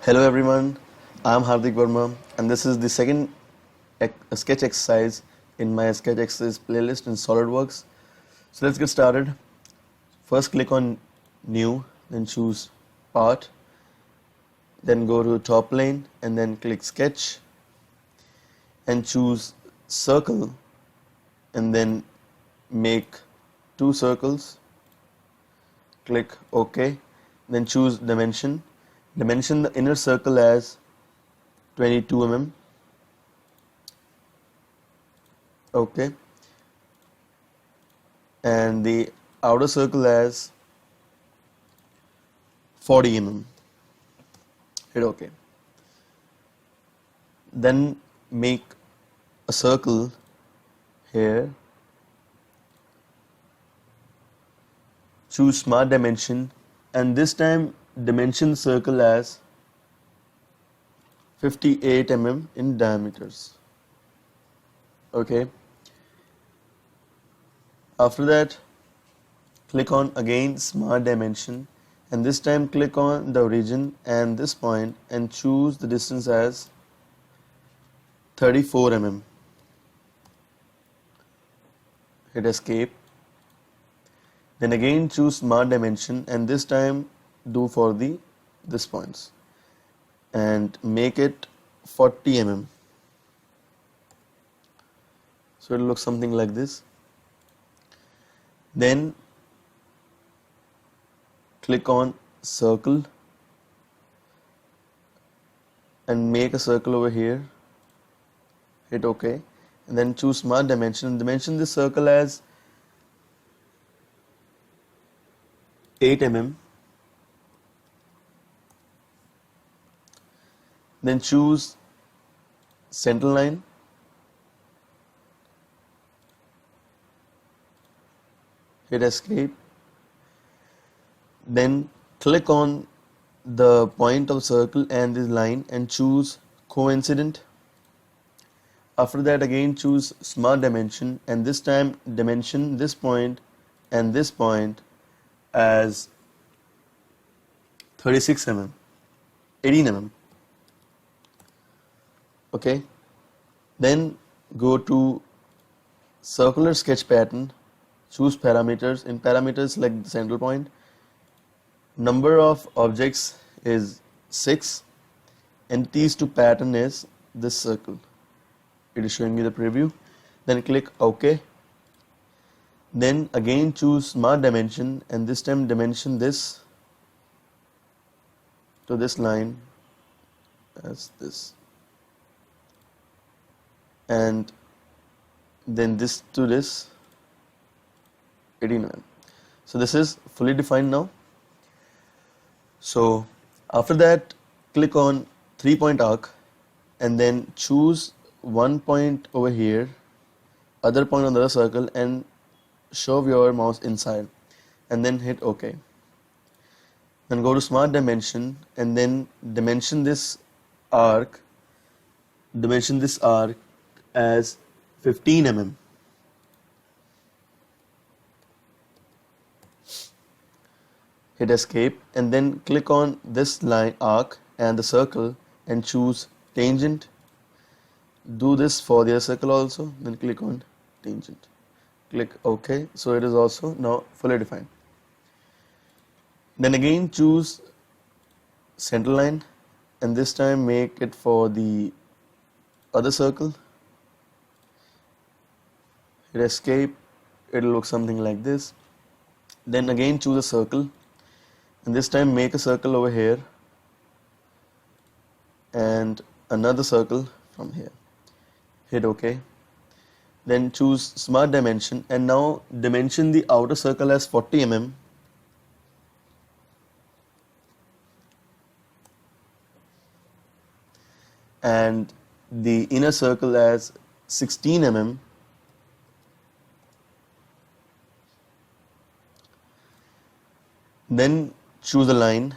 Hello everyone, I am Hardik Verma and this is the second sketch exercise in my sketch exercise playlist in SolidWorks. So let's get started. First click on new, then choose part, then go to top plane and then click sketch and choose circle and then make two circles. Click OK, then choose dimension. Dimension the inner circle as 22 mm. Okay. And the outer circle as 40 mm. Hit OK. Then make a circle here. Choose smart dimension and this time dimension the circle as 58 mm in diameters. Okay. After that, click on again smart dimension and this time click on the origin and this point and choose the distance as 34 mm. Hit escape. Then again choose smart dimension and this time do for this points and make it 40 mm. So it looks something like this. Then click on circle and make a circle over here. Hit OK and then choose smart dimension and dimension this circle as 8 mm. Then choose center line hit escape, then click on the point of circle and this line and choose coincident. After that again choose smart dimension and this time dimension this point and this point as 36 mm, 18 mm. Okay, then go to circular sketch pattern, choose parameters. In parameters select the central point. Number of objects is 6. Entities to pattern is this circle. It is showing me the preview. Then click OK. Then again choose smart dimension and this time dimension this to this line as this. And then this to this 18 mm. So this is fully defined now. So after that click on 3-point arc and then choose one point over here, other point on the other circle and shove your mouse inside and then hit OK. Then go to smart dimension and then dimension this arc as 15 mm. Hit escape and then click on this line arc and the circle and choose tangent. Do this for the other circle also, then click on tangent. Click OK. So it is also now fully defined. Then again choose center line and this time make it for the other circle. Hit escape. It will look something like this. Then again choose a circle and this time make a circle over here and another circle from here. Hit OK. Then choose smart dimension and now dimension the outer circle as 40 mm. And the inner circle as 16 mm. Then choose a line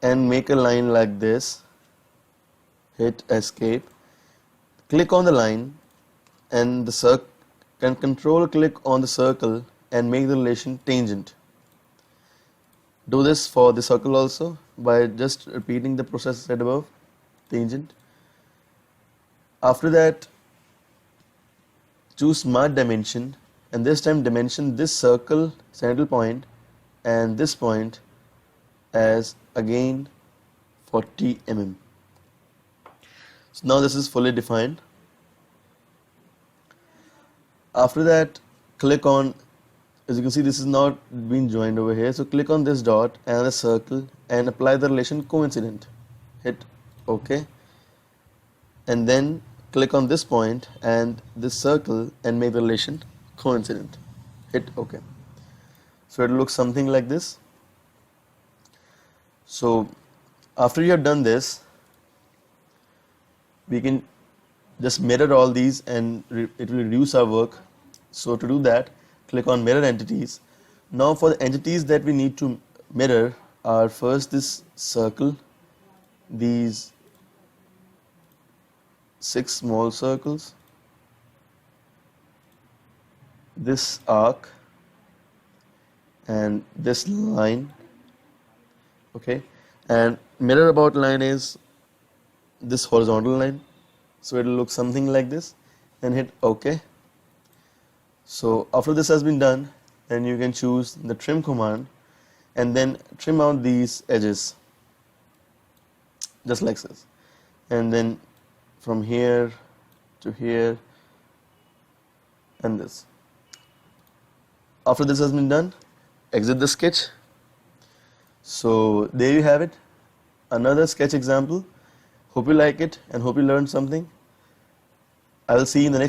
and make a line like this. Hit escape. Click on the line and the circle can control click on the circle and make the relation tangent. Do this for the circle also by just repeating the process said above, tangent. After that, choose smart dimension, and this time dimension this circle central point and this point as again 40 mm. So now this is fully defined. After that, click on, as you can see this is not being joined over here, so click on this dot and the circle and apply the relation coincident. Hit OK, and then click on this point and this circle and make the relation coincident. Hit OK. So it looks something like this. So after you have done this, we can just mirror all these and it will reduce our work. So to do that, click on mirror entities. Now for the entities that we need to mirror are first this circle, these 6 small circles, this arc, and this line. Okay, and mirror about line is this horizontal line, so it will look something like this, and hit OK. So after this has been done, then you can choose the trim command and then trim out these edges just like this, and then from here to here and this. After this has been done, exit the sketch. So there you have it, another sketch example. Hope you like it and hope you learned something. I will see you in the next